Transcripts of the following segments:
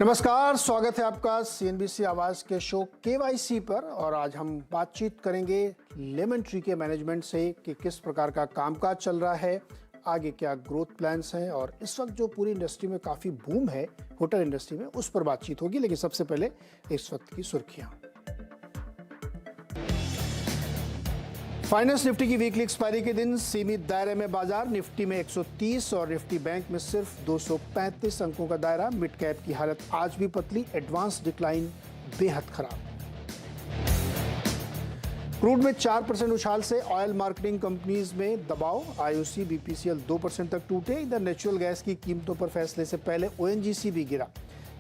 नमस्कार, स्वागत है आपका सीएनबीसी आवाज के शो केवाईसी पर। और आज हम बातचीत करेंगे लेमन ट्री के मैनेजमेंट से कि किस प्रकार का कामकाज चल रहा है, आगे क्या ग्रोथ प्लान्स हैं और इस वक्त जो पूरी इंडस्ट्री में काफी बूम है होटल इंडस्ट्री में, उस पर बातचीत होगी। लेकिन सबसे पहले इस वक्त की सुर्खियां। फाइनेंस निफ्टी की वीकली एक्सपायरी के दिन सीमित दायरे में बाजार। निफ्टी में 130 और निफ्टी बैंक में सिर्फ 235 अंकों का दायरा। मिड कैप की हालत आज भी पतली, एडवांस डिक्लाइन बेहद खराब। क्रूड में 4% उछाल से ऑयल मार्केटिंग कंपनीज में दबाव। आईओसी बीपीसीएल 2% तक टूटे। इधर नेचुरल गैस की कीमतों पर फैसले से पहले ओएनजीसी भी गिरा।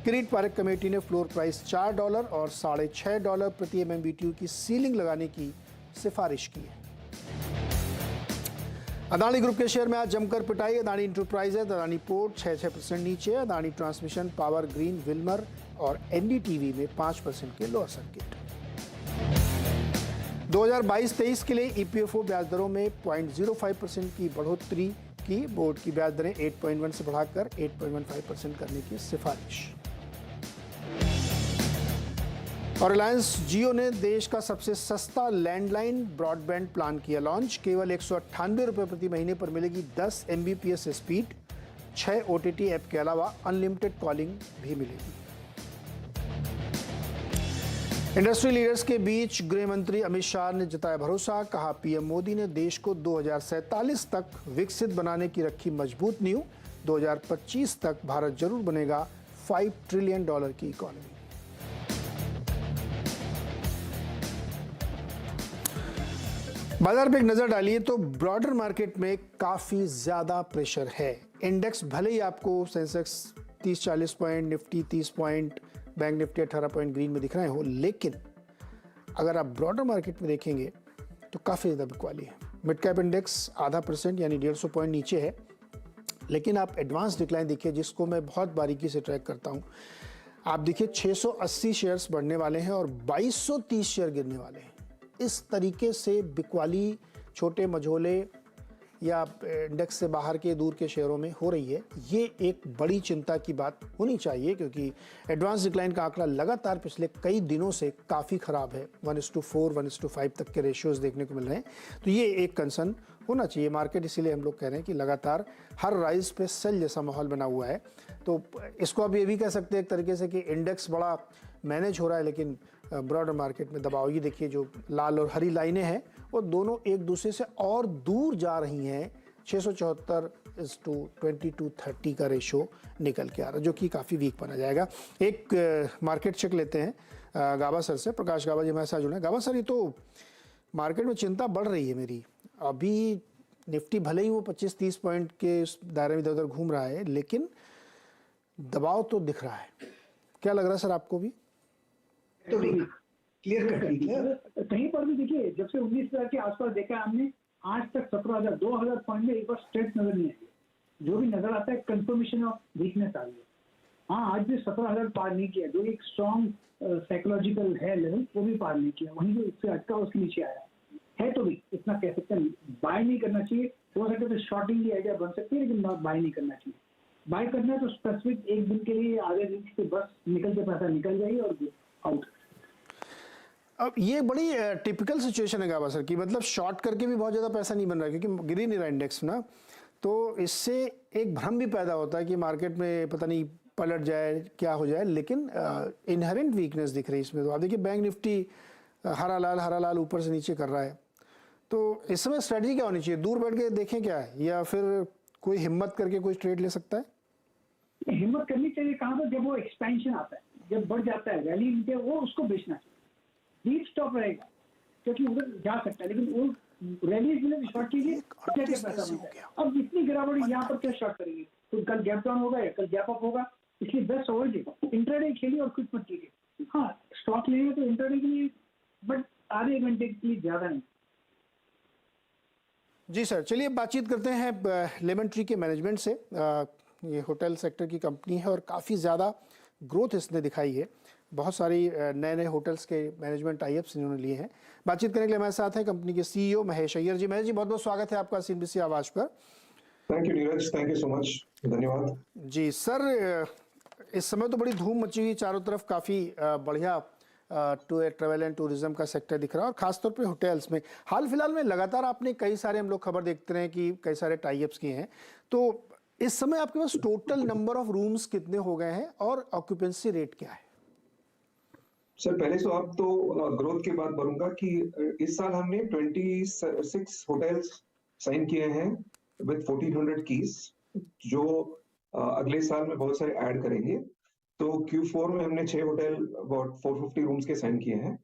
किरीट पारेख कमेटी ने फ्लोर प्राइस $4 और $6.5 प्रति एमएमबीटीयू की सीलिंग लगाने की सिफारिश की है। अदानी ग्रुप के शेयर में आज जमकर पिटाई। अदानी इंटरप्राइजेज, अदानी पोर्ट 6% नीचे। Adani transmission, power green, Wilmer और एनडीटीवी में 5% के लोअर सर्किट। 2022-23 के लिए ईपीएफओ ब्याज दरों में 0.05% की बढ़ोतरी की। बोर्ड की ब्याज दरें 8.1 से बढ़ाकर 8.15% करने की सिफारिश। और रिलायंस जियो ने देश का सबसे सस्ता लैंडलाइन ब्रॉडबैंड प्लान किया लॉन्च। केवल 198 रुपये प्रति महीने पर मिलेगी 10 MBPS स्पीड, 6 OTT ऐप के अलावा अनलिमिटेड कॉलिंग भी मिलेगी। इंडस्ट्री लीडर्स के बीच गृह मंत्री अमित शाह ने जताया भरोसा। कहा, पीएम मोदी ने देश को 2047 तक विकसित बनाने की रखी मजबूत नींव। 2025 तक भारत जरूर बनेगा $5 ट्रिलियन की इकोनॉमी। बाजार पे एक नजर डालिए तो ब्रॉडर मार्केट में काफी ज्यादा प्रेशर है। इंडेक्स भले ही आपको Sensex 30-40 point, Nifty 30 point, bank Nifty 18 point green में दिख रहे हो, लेकिन अगर आप ब्रॉडर मार्केट में देखेंगे तो काफी ज्यादा बिकवाली है। मिड कैप इंडेक्स 0.5% यानी 150 पॉइंट नीचे है। लेकिन आप एडवांस डिक्लाइन देखिए, जिसको मैं बहुत बारीकी से ट्रैक करता हूं। आप देखिए 680 शेयर्स बढ़ने वाले हैं और 2230 शेयर गिरने वाले हैं। इस तरीके से बिकवाली छोटे मझोले या इंडेक्स से बाहर के दूर के शेयरों में हो रही है। ये एक बड़ी चिंता की बात होनी चाहिए, क्योंकि एडवांस डिक्लाइन का आंकड़ा लगातार पिछले कई दिनों से काफ़ी ख़राब है। 1:4, 1:5 तक के रेशियोज देखने को मिल रहे हैं। तो ये एक कंसर्न होना चाहिए मार्केट। इसीलिए हम लोग कह रहे हैं कि लगातार हर राइज पे सेल जैसा माहौल बना हुआ है। तो इसको अब ये भी कह सकते हैं एक तरीके से कि इंडेक्स बड़ा मैनेज हो रहा है, लेकिन ब्रॉडर मार्केट में दबाव। ये देखिए जो लाल और हरी लाइनें हैं वो दोनों एक दूसरे से और दूर जा रही हैं। 674:2230 का रेशो निकल के आ रहा है, जो कि काफ़ी वीक माना जाएगा। एक मार्केट चेक लेते हैं गाबा सर से। प्रकाश गाबा जी हमारे साथ जुड़े हैं। गाबा सर, ये तो मार्केट में चिंता बढ़ रही है मेरी। अभी निफ्टी भले ही वो 25-30 पॉइंट के दायरे में इधर उधर घूम रहा है, लेकिन दबाव तो दिख रहा है। क्या लग रहा है सर आपको भी? तो क्लियर कट नहीं है कहीं पर भी। देखिए, जब से 19,000 के आसपास देखा हमने, आज तक 17,000 2,000 पॉइंट में एक बार स्ट्रेट नजर नहीं आई। जो भी नजर आता है कंफर्मेशन ऑफ वीकनेस आ रही है। हाँ, आज भी 17,000 पार नहीं किया, जो एक स्ट्रॉन्ग साइकोलॉजिकल है लेवल, वो भी पार नहीं किया। वहीं जो इससे अटका उसके नीचे आया है। तो भी इतना कह सकते हैं, बाय नहीं करना चाहिए। हो सके तो शॉर्टिंग की आइडिया बन सकती है, लेकिन बाय नहीं करना चाहिए। बाय करना है तो स्पेसिफिक एक दिन के लिए, आगे दिन के बस निकल के पैसा निकल जाइए और आउट। अब ये बड़ी टिपिकल सिचुएशन है गाबा सर की, मतलब शॉर्ट करके भी बहुत ज़्यादा पैसा नहीं बन रहा है, क्योंकि गिर ही नहीं रहा इंडेक्स ना। तो इससे एक भ्रम भी पैदा होता है कि मार्केट में पता नहीं पलट जाए, क्या हो जाए। लेकिन इनहेरेंट वीकनेस दिख रही है इसमें। तो आप देखिए बैंक निफ्टी हरा लाल ऊपर से नीचे कर रहा है। तो इस समय स्ट्रेटजी क्या होनी चाहिए? दूर बैठ के देखें क्या है, या फिर कोई हिम्मत करके कोई ट्रेड ले सकता है? हिम्मत करनी चाहिए कहाँ पर? जब वो एक्सपेंशन आता है, जब बढ़ जाता है रैली, वो उसको बेचना चाहिए। डीप स्टॉप रहेगा क्योंकि उधर जा सकता है, लेकिन वो रैली के लिए शॉर्ट कीजिए, क्या पैसा मिलता है। अब इतनी गिरावट यहाँ पर क्या शॉर्ट करेंगे? तो कल गैप डाउन होगा या कल गैप अप होगा, इसलिए बेस्ट समझिए इंट्राडे खेलिए और कुछ मत कीजिए। हाँ, स्टॉक लेंगे तो इंट्राडे के लिए, बट आधे घंटे के लिए ज्यादा नहीं। जी सर, चलिए बातचीत करते हैं लेमन ट्री के मैनेजमेंट से। ये होटल सेक्टर की कंपनी है और काफ़ी ज़्यादा ग्रोथ इसने दिखाई है। बहुत सारी नए नए होटल्स के मैनेजमेंट टाइप्स इन्होंने लिए हैं। बातचीत करने के लिए हमारे साथ हैं कंपनी के CEO महेश अय्यर जी। महेश जी, बहुत बहुत स्वागत है आपका सीएनबीसी आवाज पर। Thank you Neeraj, thank you so much, धन्यवाद। जी सर, इस समय तो बड़ी धूम मची हुई चारों तरफ, काफ़ी बढ़िया ट्रैवल एंड टूरिज्म का सेक्टर दिख रहा है, और खासतौर पे होटल्स में हाल फिलहाल में लगातार आपने कई सारे, हम लोग खबर देखते रहे कि कई सारे टाई अप्स किए हैं। तो इस समय आपके पास टोटल नंबर ऑफ रूम्स कितने हो गए हैं और ऑक्यूपेंसी रेट क्या है? सर पहले तो आप तो ग्रोथ की बात करूंगा कि इस साल हमने 26 होटल्स साइन किए हैं विद 1400 कीज, जो अगले साल में बहुत सारे ऐड करेंगे। तो Q4 में हमने 6 होटल अबाउट 450 रूम्स के साइन किए हैं।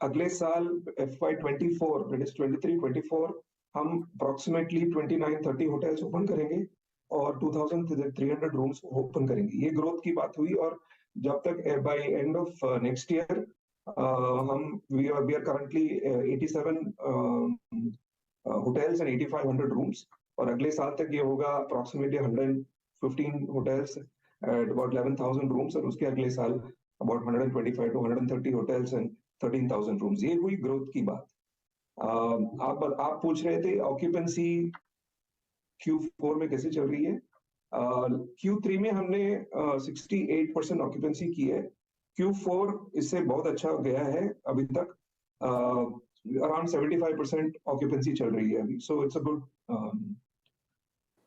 अगले साल FY24 दैट इज 23-24 हम अप्रोक्सीमेटली 29-30 होटल्स ओपन करेंगे और 2300 रूम्स ओपन करेंगे। ये ग्रोथ की बात हुई, और जब तक by end of next year हम we are currently 87 hotels and 8500 rooms, और अगले साल तक ये होगा approximately 115 hotels at about 11,000 rooms, और उसके अगले साल about 125 to 130 hotels and 13,000 rooms. ये हुई ग्रोथ की बात। आप पूछ रहे थे ऑक्यूपेंसी Q4 में कैसे चल रही है। Q3 में हमने 68% ऑक्यूपेंसी की है। Q4 इससे बहुत अच्छा गया है अभी तक, अराउंड 75% ऑक्यूपेंसी चल रही है अभी। So it's a good,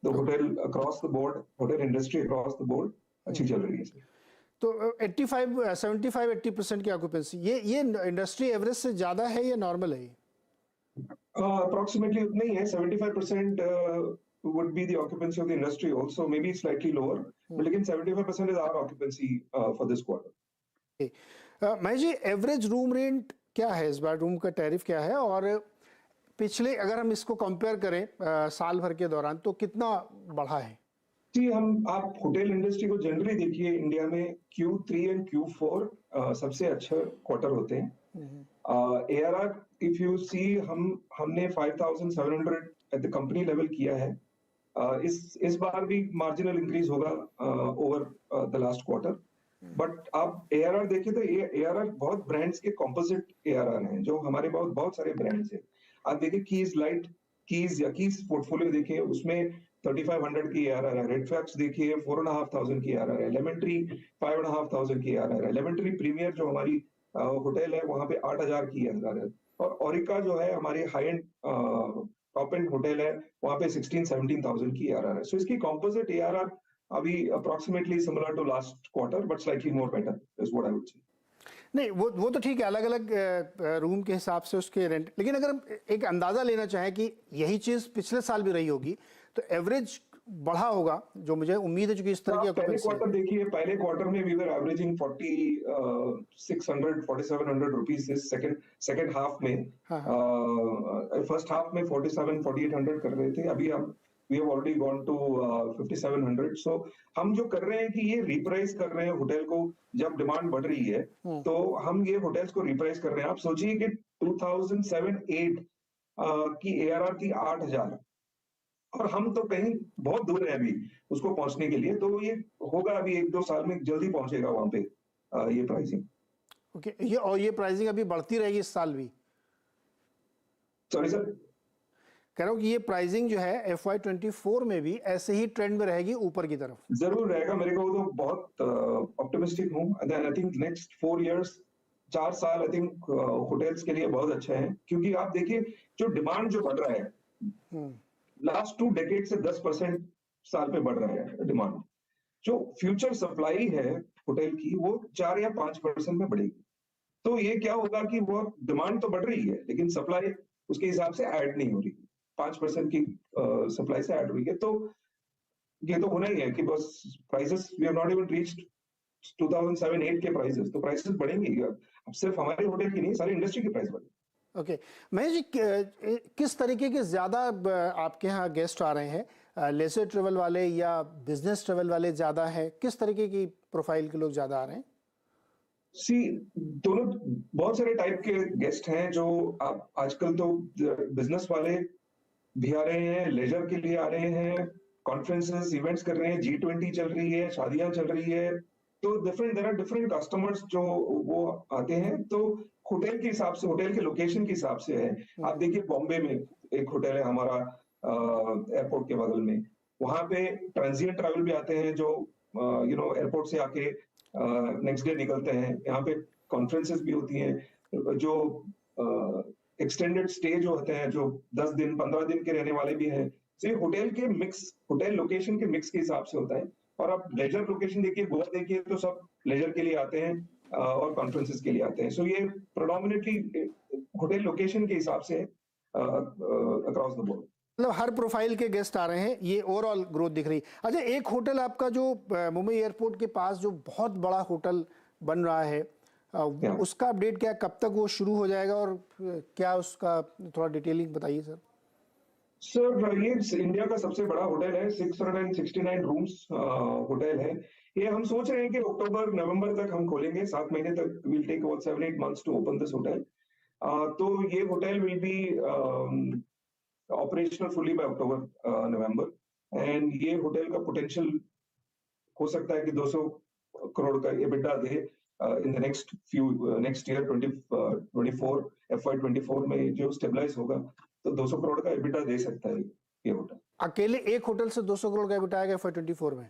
the hotel across the board, hotel industry across the board अच्छी चल रही है। तो 75-80% की ऑक्यूपेंसी, ये इंडस्ट्री एवरेज से ज़्यादा है या नॉर्मल है? अप्रोक्सीमेटली उतना ही है। 75% would be the occupancy of the industry also, maybe slightly lower, but लेकिन 75% is our occupancy for this quarter. Mahesh ji, average room rent क्या है इस बार, रूम का टैरिफ क्या है, और पिछले अगर हम इसको कंपेयर करें साल भर के दौरान तो कितना बढ़ा है? जी, आप होटल इंडस्ट्री को जनरली देखिए, इंडिया में Q3 एंड Q4 सबसे अच्छे क्वार्टर होते हैं। ARR इफ यू सी, हमने 5,700 एट द कंपनी लेवल किया है। इस बार भी मार्जिनल इंक्रीज होगा over the last quarter, but आप ARR देखिए तो ये ARR बहुत ब्रांड्स के कॉम्पोजिट ARR हैं, जो हमारे बहुत सारे ब्रांड्स हैं। आप देखिए कीज लाइट, कीज या कीज पोर्टफोलियो देखिए, उसमें 3500 की ARR है। रेड फैक्ट्स देखिए 4,500 की ARR है। लेमन ट्री 5,500 की ARR है। लेमन ट्री प्रीमियर जो हमारी होटल है वहां पे 8,000 की ARR है। और ओरिका जो है हमारी high end top end hotel है, वहां पे 16,000-17,000 की ARR है। सो इसकी कॉम्पोजिट ARR अभी approximately similar to last quarter, but slightly more better is what I would say. नहीं, वो तो ठीक है, अलग अलग रूम के हिसाब से उसके रेंट, लेकिन अगर हम एक अंदाजा लेना चाहें कि यही चीज़ पिछले साल भी रही होगी तो एवरेज बढ़ा होगा, जो मुझे उम्मीद है कि इस तरह की पहले क्वार्टर देखिए, पहले क्वार्टर में वी वर एवरेजिंग 4,600-4,700 रुपीस इस सेकंड हाफ में। फर्स्ट हाफ में 4,700-4,800 कर रहे थे। अभी हम we have already gone to 5,700। So हम जो कर रहे हैं कि ये रिप्राइस कर रहे हैं होटल को, जब डिमांड बढ़ रही है तो हम ये होटल्स को रिप्राइस कर रहे हैं। आप सोचिए कि 2007-8 की ARR थी 8,000, और हम तो कहीं बहुत दूर है अभी उसको पहुंचने के लिए। तो ये होगा अभी 1-2 साल में जल्दी पहुंचेगा वहां पे ये प्राइसिंग। ओके, ये प्राइसिंग अभी बढ़ती रहेगी इस साल भी? सॉरी सर, कह रहा हूँ कि ये प्राइसिंग जो है FY24 में भी ऐसे ही ट्रेंड में रहेगी ऊपर की तरफ? जरूर रहेगा। मेरे को तो बहुत ऑप्टिमिस्टिक हूँ। आई थिंक नेक्स्ट 4 years, 4 साल आई थिंक होटल्स के लिए बहुत अच्छा है, क्योंकि आप देखिए जो डिमांड जो बढ़ रहा है लास्ट 2 डेकेड से 10% साल पे बढ़ रहा है डिमांड। जो फ्यूचर सप्लाई है होटल की वो 4 या 5% में बढ़ेगी। तो ये क्या होगा कि वो डिमांड तो बढ़ रही है लेकिन सप्लाई उसके हिसाब से ऐड नहीं हो रही, 5% की सप्लाई से ऐड हुई है। तो ये तो होना ही है कि बस prices, we have not even reached 2007-8 के प्राइसेस, तो प्राइसेस बढ़ेंगे। अब सिर्फ हमारे होटल की नहीं, सारी इंडस्ट्री की प्राइस बढ़ेगी। ओके, महेश जी, किस तरीके के ज़्यादा आपके यहाँ गेस्ट आ रहे हैं? लेजर ट्रेवल वाले या बिजनेस ट्रेवल वाले ज़्यादा है? किस तरीके की प्रोफाइल के लोग ज़्यादा आ रहे हैं? दोनों बहुत सारे टाइप के गेस्ट हैं। जो आप आजकल तो बिजनेस वाले भी आ रहे हैं, लेजर के लिए आ रहे हैं, कॉन्फ्रेंसेस इवेंट्स कर रहे हैं, G20 चल रही है, शादियां चल रही है। तो देयर आर डिफरेंट कस्टमर्स जो वो आते हैं। तो होटल के हिसाब से, होटल के लोकेशन के हिसाब से है। आप देखिए बॉम्बे में एक होटल है हमारा एयरपोर्ट के बगल में, वहां पे ट्रांजिएंट ट्रैवल भी आते हैं जो एयरपोर्ट से आके नेक्स्ट डे निकलते हैं। यहाँ पे कॉन्फ्रेंसेस भी होती हैं, जो एक्सटेंडेड स्टे जो होते हैं, जो 10 दिन 15 दिन के रहने वाले भी हैं। तो ये होटल लोकेशन के मिक्स के हिसाब से होता है। और आप लेजर लोकेशन देखिए, गोवा देखिए, तो सब लेजर के लिए आते हैं और कॉन्फ्रेंसेस के लिए आते हैं। सो ये प्रोडोमिनेटली होटल लोकेशन के हिसाब से अक्रॉस द बोर्ड। मतलब हर प्रोफाइल के गेस्ट आ रहे हैं, ये ओवरऑल ग्रोथ दिख रही। अच्छा, एक होटल आपका जो मुंबई एयरपोर्ट के पास जो बहुत बड़ा होटल बन रहा है, उसका अपडेट क्या, कब तक वो शुरू हो जाएगा और क्या उसका थोड़ा डिटेलिंग बताइए सर। सर ये इंडिया का सबसे बड़ा होटल है, 669 रूम्स होटल है। ये हम सोच रहे हैं कि अक्टूबर नवंबर तक हम खोलेंगे, 7 महीने तक। Will take about 7-8 months to open this hotel. तो ये hotel will be operational fully by October November. And ये होटल का पोटेंशियल हो सकता है कि 200 crore का EBITDA दे in the next year 2024 FY24 में जो स्टेबलाइज होगा, तो 200 crore का EBITDA दे सकता है ये होटल। अकेले एक होटल से 200 करोड़ का EBITDA आएगा FY24 में?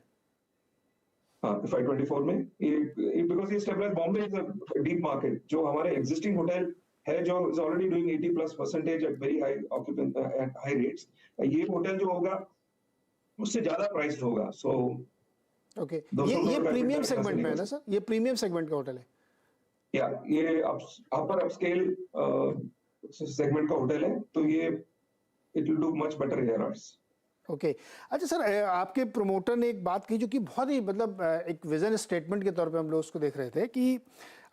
हाँ, FY24 में बिकॉज ये stabilise. Bombay is a deep market. जो हमारे एग्जिस्टिंग होटल है, जो is already doing 80+% at very high occupancy at high rates, ये होटल जो होगा उससे ज्यादा प्राइस्ड होगा। सो ओके, ये प्रीमियम सेगमेंट में है ना सर? ये प्रीमियम सेगमेंट का होटल है? या ये अपर अपस्केल सेगमेंट का होटल है, तो ये it will do much better ARRs। Okay. अच्छा सर, आपके प्रमोटर ने एक बात कही जो कि बहुत ही मतलब एक विजन स्टेटमेंट के तौर पे हम लोग उसको देख रहे थे कि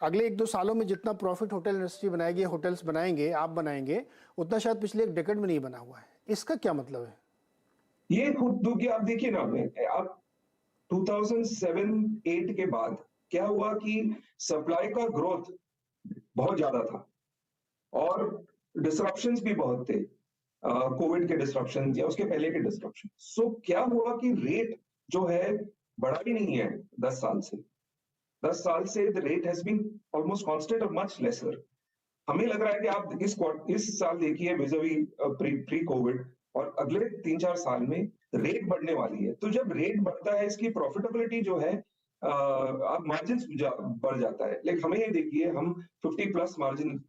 अगले 1-2 सालों में जितना प्रॉफिट होटल इंडस्ट्री बनाएगी, होटल्स बनाएंगे, आप बनाएंगे, उतना शायद पिछले 1 डेकेड में नहीं बना हुआ है। इसका क्या मतलब है? ये खुद आप देखिए ना, आप 2007-8 के बाद क्या हुआ कि सप्लाई का ग्रोथ बहुत ज्यादा था और डिसरप्शंस भी बहुत थे, कोविड के डिसरप्शन या उसके पहले के डिसरप्शन। सो क्या हुआ कि रेट जो है बढ़ा भी नहीं है 10 साल से। 10 साल से the rate has been almost constant और मच लेसर। हमें लग रहा है कि आप इस साल देखिए विज़ावी प्री कोविड, और अगले 3-4 साल में रेट बढ़ने वाली है। तो जब रेट बढ़ता है, इसकी प्रॉफिटेबिलिटी जो है, आप मार्जिन बढ़ जाता है। लाइक हमें ये देखिए, हम 50+ मार्जिन,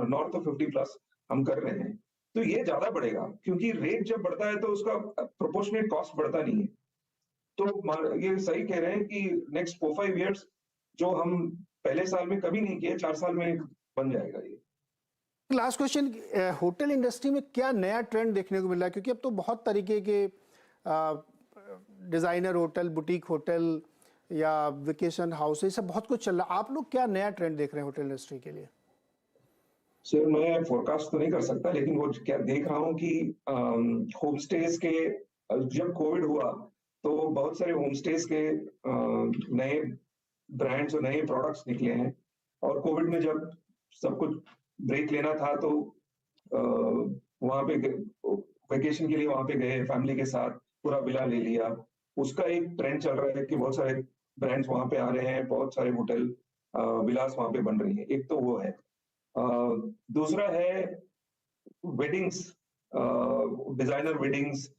नॉर्थ ऑफ 50+ हम कर रहे हैं, तो ये ज्यादा बढ़ेगा क्योंकि रेट जब बढ़ता है तो उसका प्रोपोर्शनेट कॉस्ट बढ़ता नहीं है। तो ये सही कह रहे हैं कि नेक्स्ट 4-5 years जो हम पहले साल में कभी नहीं किए, 4 साल में बन जाएगा ये। लास्ट क्वेश्चन, होटल इंडस्ट्री में क्या नया ट्रेंड देखने को मिल रहा है? क्योंकि अब तो बहुत तरीके के डिजाइनर होटल, बुटीक होटल या वेकेशन हाउस, ये सब बहुत कुछ चल रहा है। आप लोग क्या नया ट्रेंड देख रहे हैं होटल इंडस्ट्री के लिए? सर मैं फोरकास्ट तो नहीं कर सकता, लेकिन वो क्या देख रहा हूँ कि होम स्टेज के, जब कोविड हुआ तो बहुत सारे होम स्टेज के नए ब्रांड्स और नए प्रोडक्ट्स निकले हैं। और कोविड में जब सब कुछ ब्रेक लेना था तो वहां पे वेकेशन के लिए वहां पे गए, फैमिली के साथ पूरा विला ले लिया। उसका एक ट्रेंड चल रहा है कि बहुत सारे ब्रांड्स वहां पे आ रहे हैं, बहुत सारे होटल विलास वहां पे बन रही है। एक तो वो है। दूसरा है weddings, designer weddings,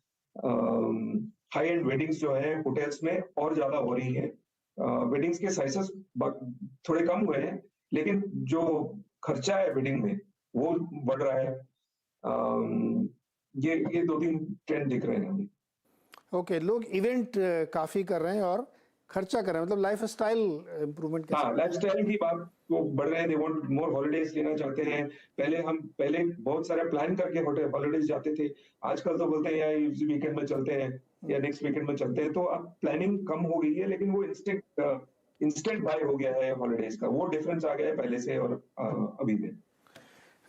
high and weddings जो है होटल्स में और ज्यादा हो रही है। वेडिंग्स के साइजेस थोड़े कम हुए हैं, लेकिन जो खर्चा है वेडिंग में वो बढ़ रहा है। ये 2-3 ट्रेंड दिख रहे हैं हमें। ओके, लोग इवेंट काफी कर रहे हैं और खर्चा कर रहे हैं, मतलब लाइफ स्टाइल इम्प्रूवमेंट। हाँ, लाइफ स्टाइल की बात वो बढ़ रहे हैं। दे वांट मोर हॉलिडेज लेना चाहते हैं। पहले बहुत सारे प्लान करके होटल हॉलिडेज जाते थे, आजकल तो बोलते हैं यार इस वीकेंड में चलते हैं या नेक्स्ट वीकेंड में चलते हैं। तो अब प्लानिंग कम हो गई है, लेकिन वो इंस्टेंट बाय हो गया है हॉलिडेज का। वो डिफरेंस आ गया है पहले से और अभी में।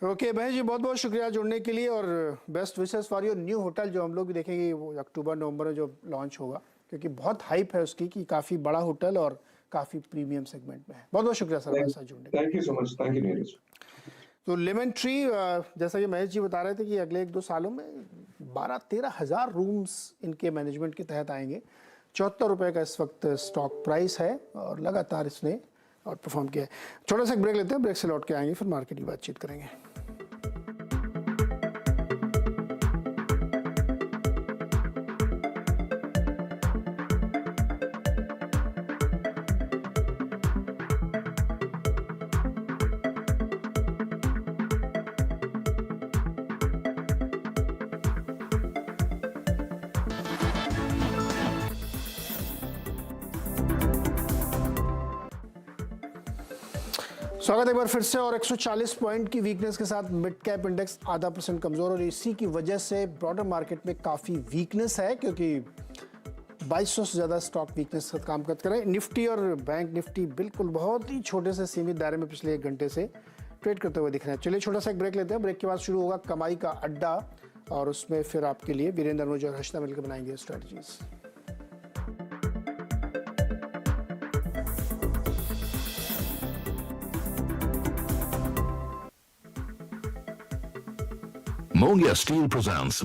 ओके महेश जी, बहुत बहुत शुक्रिया जुड़ने के लिए और best wishes for your new hotel, जो हम लोग भी देखेंगे वो अक्टूबर नवंबर में जो लॉन्च होगा, क्योंकि बहुत हाइप है उसकी कि काफ़ी बड़ा होटल और काफ़ी प्रीमियम सेगमेंट में है। बहुत बहुत शुक्रिया सर हमारे साथ जुड़ने। Thank you so much. Thank you Neeraj. तो लेमन ट्री, जैसा कि महेश जी बता रहे थे कि अगले 1-2 सालों में 12-13 हज़ार रूम्स इनके मैनेजमेंट के तहत आएंगे। 74 रुपये का इस वक्त स्टॉक प्राइस है और लगातार इसने और परफॉर्म किया है। छोटा सा ब्रेक लेते हैं, ब्रेक से लौट के आएंगे, फिर मार्केट की बातचीत करेंगे। स्वागत है एक बार फिर से। और 140 पॉइंट की वीकनेस के साथ मिड कैप इंडेक्स आधा % कमजोर, और इसी की वजह से ब्रॉडर मार्केट में काफी वीकनेस है, क्योंकि 2200 से ज्यादा स्टॉक वीकनेस का काम करते रहे। निफ्टी और बैंक निफ्टी बिल्कुल बहुत ही छोटे से सीमित दायरे में पिछले 1 घंटे से ट्रेड करते हुए दिख रहे हैं। चलिए छोटा सा एक ब्रेक लेते हैं। ब्रेक के बाद शुरू होगा कमाई का अड्डा, और उसमें फिर आपके लिए वीरेंद्र अनुज और हर्षिता मिलकर बनाएंगे स्ट्रेटजीज। Mongia Steel presents